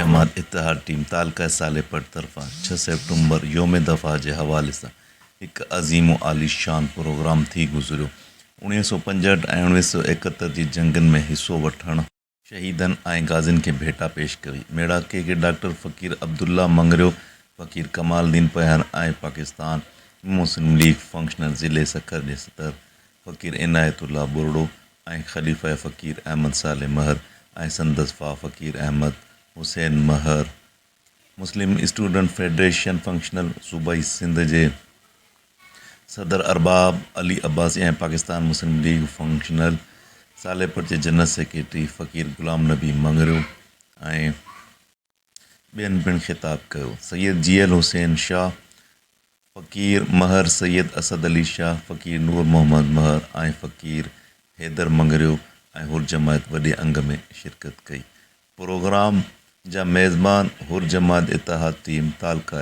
जमात इतिहाद टीम तालका साले पर तरफ़ा 6 सेप्टेम्बर योम दफ़ा के हवाले से एक अज़ीम व आलीशान प्रोग्राम थी गुज़रियो। 1965 ऐं 1971 जी जंगनि में हिस्सो वठण शहीदनि ऐं गाज़ियुनि खे भेटा पेश कई। मेड़ाके के डॉक्टर फ़कीर अब्दुल्ला मंगरियो, फ़कीर कमालुद्दीन पयान ऐं पाकिस्तान मुस्लिम लीग फंक्शनल ज़िले सखर जे सदर फ़कीर इनायतुल्ला बुरड़ो ऐं ख़लीफ़ा फ़कीर अहमद साले महर ऐं संदसि भाउ फ़कीर अहमद हुसैन महर, मुस्लिम स्टूडेंट फेडरेशन फंक्शनल सूबाई सिंध जे सदर अरबाब अली अब्बासी ऐं पाकिस्तान मुस्लिम लीग फंक्शनल सालेपत जे जनरल सेक्रेटरी फ़कीर ग़ुलाम नबी मंगरियो ऐं ॿियनि पिणु ख़िताब कयो। सैयद जीएल हुसैन शाह, फ़कीर महर सैयद असद अली शाह, फ़कीर नूर मोहम्मद महर ऐं फ़कीर हैदर मंगरियो ऐं हुर जमात वॾे अंग में शिरकत कई। प्रोग्राम जा मेज़बान हुर जमात इतिहाद टीम तालका